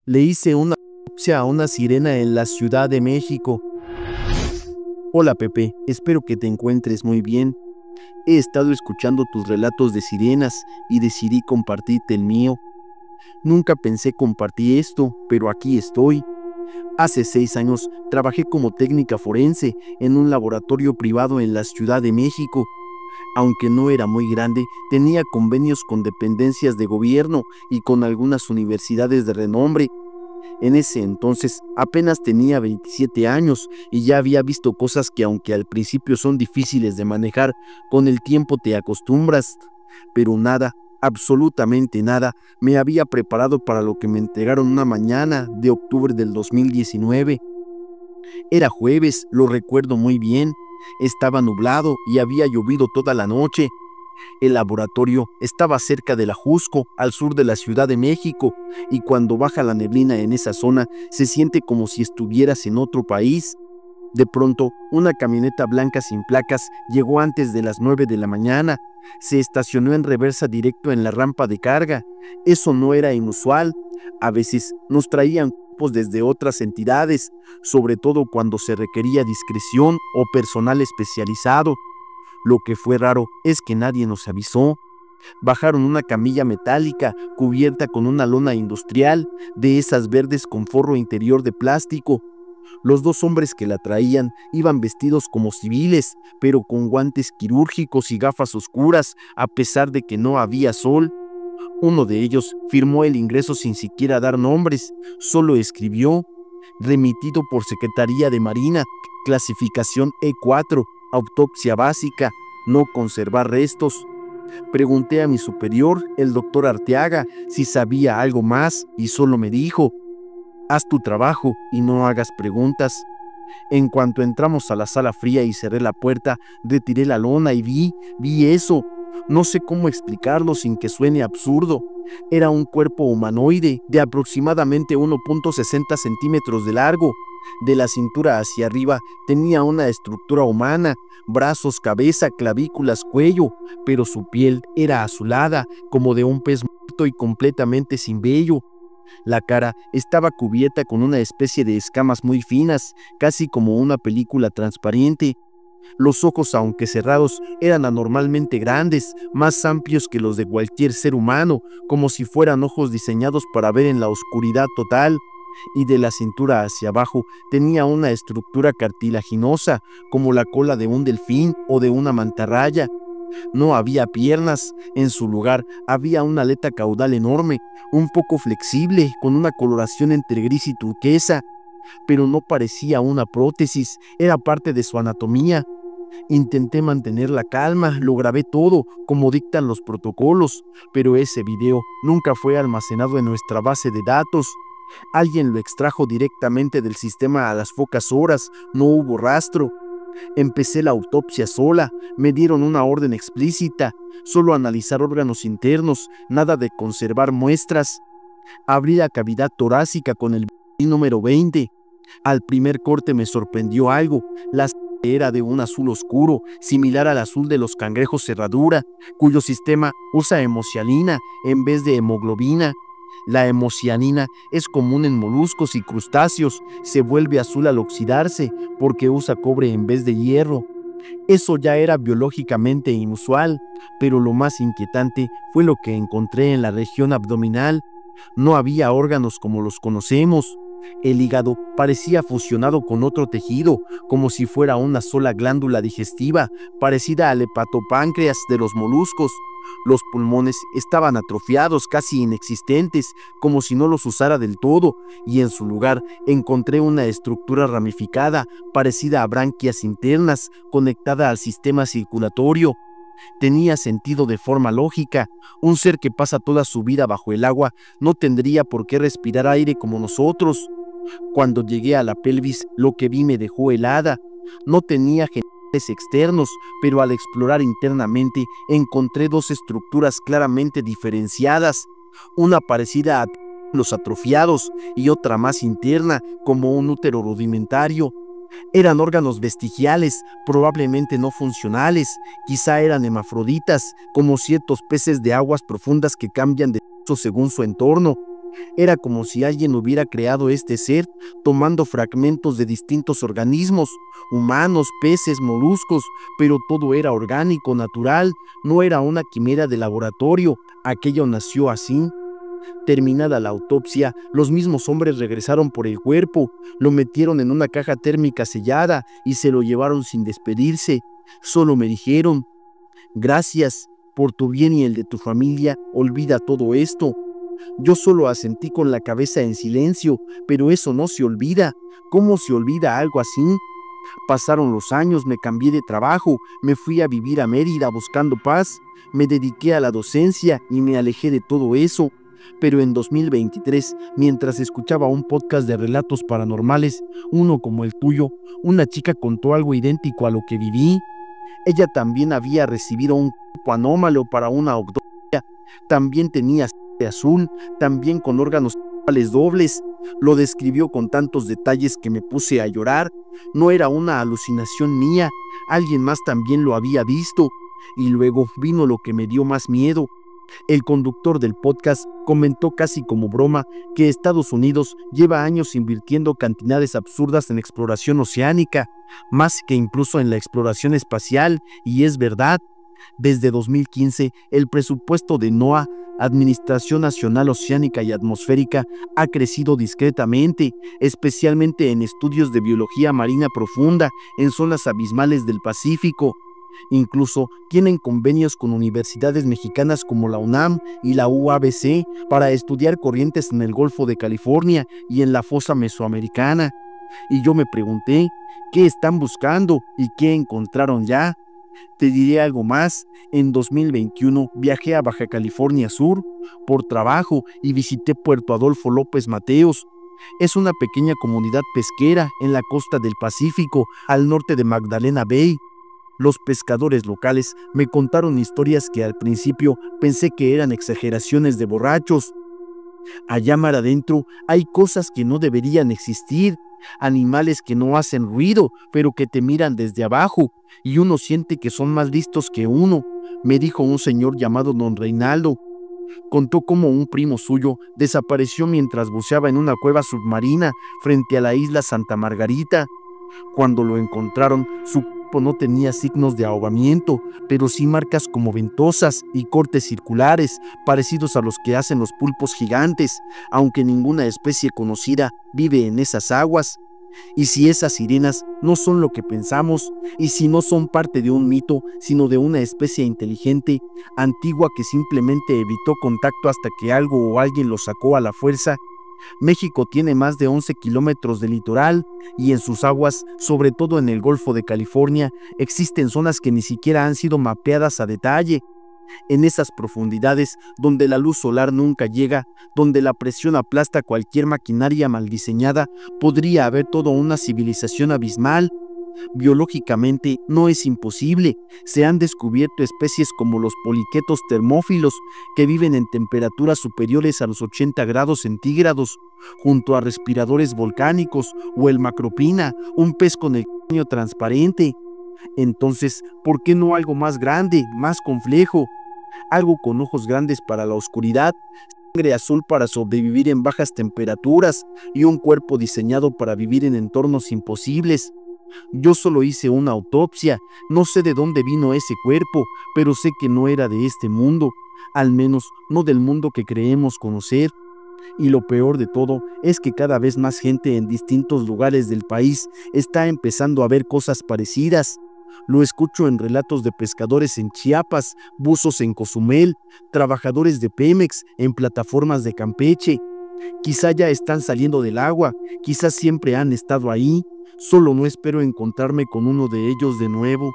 Le hice una autopsia a una sirena en la Ciudad de México. Hola Pepe, espero que te encuentres muy bien. He estado escuchando tus relatos de sirenas y decidí compartirte el mío. Nunca pensé compartir esto, pero aquí estoy. Hace 6 años trabajé como técnica forense en un laboratorio privado en la Ciudad de México. Aunque no era muy grande, tenía convenios con dependencias de gobierno y con algunas universidades de renombre. En ese entonces apenas tenía 27 años y ya había visto cosas que, aunque al principio son difíciles de manejar, con el tiempo te acostumbras. Pero nada, absolutamente nada, me había preparado para lo que me entregaron una mañana de octubre del 2019. Era jueves, lo recuerdo muy bien. Estaba nublado y había llovido toda la noche. El laboratorio estaba cerca de la Jusco, al sur de la Ciudad de México, y cuando baja la neblina en esa zona, se siente como si estuvieras en otro país. De pronto, una camioneta blanca sin placas llegó antes de las 9 de la mañana. Se estacionó en reversa directo en la rampa de carga. Eso no era inusual. A veces nos traían grupos desde otras entidades, sobre todo cuando se requería discreción o personal especializado. Lo que fue raro es que nadie nos avisó. Bajaron una camilla metálica cubierta con una lona industrial, de esas verdes con forro interior de plástico. Los 2 hombres que la traían iban vestidos como civiles, pero con guantes quirúrgicos y gafas oscuras, a pesar de que no había sol. Uno de ellos firmó el ingreso sin siquiera dar nombres, solo escribió: remitido por Secretaría de Marina, clasificación E4, autopsia básica, no conservar restos. Pregunté a mi superior, el doctor Arteaga, si sabía algo más y solo me dijo: haz tu trabajo y no hagas preguntas. En cuanto entramos a la sala fría y cerré la puerta, retiré la lona y vi eso. No sé cómo explicarlo sin que suene absurdo. Era un cuerpo humanoide de aproximadamente 1.60 centímetros de largo. De la cintura hacia arriba tenía una estructura humana: brazos, cabeza, clavículas, cuello, pero su piel era azulada, como de un pez muerto y completamente sin vello. La cara estaba cubierta con una especie de escamas muy finas, casi como una película transparente. Los ojos, aunque cerrados, eran anormalmente grandes, más amplios que los de cualquier ser humano, como si fueran ojos diseñados para ver en la oscuridad total. Y de la cintura hacia abajo tenía una estructura cartilaginosa, como la cola de un delfín o de una mantarraya. No había piernas. En su lugar había una aleta caudal enorme, un poco flexible, con una coloración entre gris y turquesa. Pero no parecía una prótesis, era parte de su anatomía. Intenté mantener la calma, lo grabé todo, como dictan los protocolos, pero ese video nunca fue almacenado en nuestra base de datos. Alguien lo extrajo directamente del sistema a las pocas horas, no hubo rastro. Empecé la autopsia sola, me dieron una orden explícita: solo analizar órganos internos, nada de conservar muestras. Abrí la cavidad torácica con el número 20. Al primer corte me sorprendió algo: la sangre era de un azul oscuro, similar al azul de los cangrejos cerradura, cuyo sistema usa hemocianina en vez de hemoglobina. La hemocianina es común en moluscos y crustáceos, se vuelve azul al oxidarse porque usa cobre en vez de hierro. Eso ya era biológicamente inusual, pero lo más inquietante fue lo que encontré en la región abdominal. No había órganos como los conocemos. El hígado parecía fusionado con otro tejido, como si fuera una sola glándula digestiva, parecida al hepatopáncreas de los moluscos. Los pulmones estaban atrofiados, casi inexistentes, como si no los usara del todo, y en su lugar encontré una estructura ramificada, parecida a branquias internas, conectada al sistema circulatorio. Tenía sentido de forma lógica. Un ser que pasa toda su vida bajo el agua no tendría por qué respirar aire como nosotros. Cuando llegué a la pelvis, lo que vi me dejó helada. No tenía genitales externos, pero al explorar internamente encontré 2 estructuras claramente diferenciadas, una parecida a los atrofiados y otra más interna, como un útero rudimentario. Eran órganos vestigiales, probablemente no funcionales, quizá eran hermafroditas, como ciertos peces de aguas profundas que cambian de sexo según su entorno. Era como si alguien hubiera creado este ser tomando fragmentos de distintos organismos, humanos, peces, moluscos, pero todo era orgánico, natural, no era una quimera de laboratorio, aquello nació así. Terminada la autopsia, los mismos hombres regresaron por el cuerpo, lo metieron en una caja térmica sellada y se lo llevaron sin despedirse. Solo me dijeron: gracias, por tu bien y el de tu familia, olvida todo esto. Yo solo asentí con la cabeza en silencio, pero eso no se olvida. ¿Cómo se olvida algo así? Pasaron los años, me cambié de trabajo, me fui a vivir a Mérida buscando paz, me dediqué a la docencia y me alejé de todo eso. Pero en 2023, mientras escuchaba un podcast de relatos paranormales, uno como el tuyo, una chica contó algo idéntico a lo que viví. Ella también había recibido un cuerpo anómalo para una autopsia, también tenía sangre azul, también con órganos sexuales dobles. Lo describió con tantos detalles que me puse a llorar. No era una alucinación mía, alguien más también lo había visto. Y luego vino lo que me dio más miedo. El conductor del podcast comentó casi como broma que Estados Unidos lleva años invirtiendo cantidades absurdas en exploración oceánica, más que incluso en la exploración espacial, y es verdad. Desde 2015, el presupuesto de NOAA, Administración Nacional Oceánica y Atmosférica, ha crecido discretamente, especialmente en estudios de biología marina profunda en zonas abismales del Pacífico. Incluso tienen convenios con universidades mexicanas como la UNAM y la UABC para estudiar corrientes en el Golfo de California y en la fosa mesoamericana. Y yo me pregunté, ¿qué están buscando y qué encontraron ya? Te diré algo más. En 2021 viajé a Baja California Sur por trabajo y visité Puerto Adolfo López Mateos. Es una pequeña comunidad pesquera en la costa del Pacífico, al norte de Magdalena Bay. Los pescadores locales me contaron historias que al principio pensé que eran exageraciones de borrachos. Allá mar adentro hay cosas que no deberían existir, animales que no hacen ruido, pero que te miran desde abajo, y uno siente que son más listos que uno, me dijo un señor llamado don Reinaldo. Contó cómo un primo suyo desapareció mientras buceaba en una cueva submarina frente a la isla Santa Margarita. Cuando lo encontraron, su cuerpo no tenía signos de ahogamiento, pero sí marcas como ventosas y cortes circulares, parecidos a los que hacen los pulpos gigantes, aunque ninguna especie conocida vive en esas aguas. Y si esas sirenas no son lo que pensamos, y si no son parte de un mito, sino de una especie inteligente, antigua que simplemente evitó contacto hasta que algo o alguien lo sacó a la fuerza. México tiene más de 11 kilómetros de litoral y en sus aguas, sobre todo en el Golfo de California, existen zonas que ni siquiera han sido mapeadas a detalle. En esas profundidades, donde la luz solar nunca llega, donde la presión aplasta cualquier maquinaria mal diseñada, podría haber toda una civilización abismal. Biológicamente no es imposible. Se han descubierto especies como los poliquetos termófilos, que viven en temperaturas superiores a los 80 grados centígrados, junto a respiradores volcánicos, o el macropina, un pez con el cráneo transparente. Entonces, ¿por qué no algo más grande, más complejo? Algo con ojos grandes para la oscuridad, sangre azul para sobrevivir en bajas temperaturas y un cuerpo diseñado para vivir en entornos imposibles. Yo solo hice una autopsia, no sé de dónde vino ese cuerpo, pero sé que no era de este mundo, al menos no del mundo que creemos conocer. Y lo peor de todo es que cada vez más gente en distintos lugares del país está empezando a ver cosas parecidas. Lo escucho en relatos de pescadores en Chiapas, buzos en Cozumel, trabajadores de Pemex en plataformas de Campeche. Quizá ya están saliendo del agua, quizás siempre han estado ahí. Solo no espero encontrarme con uno de ellos de nuevo.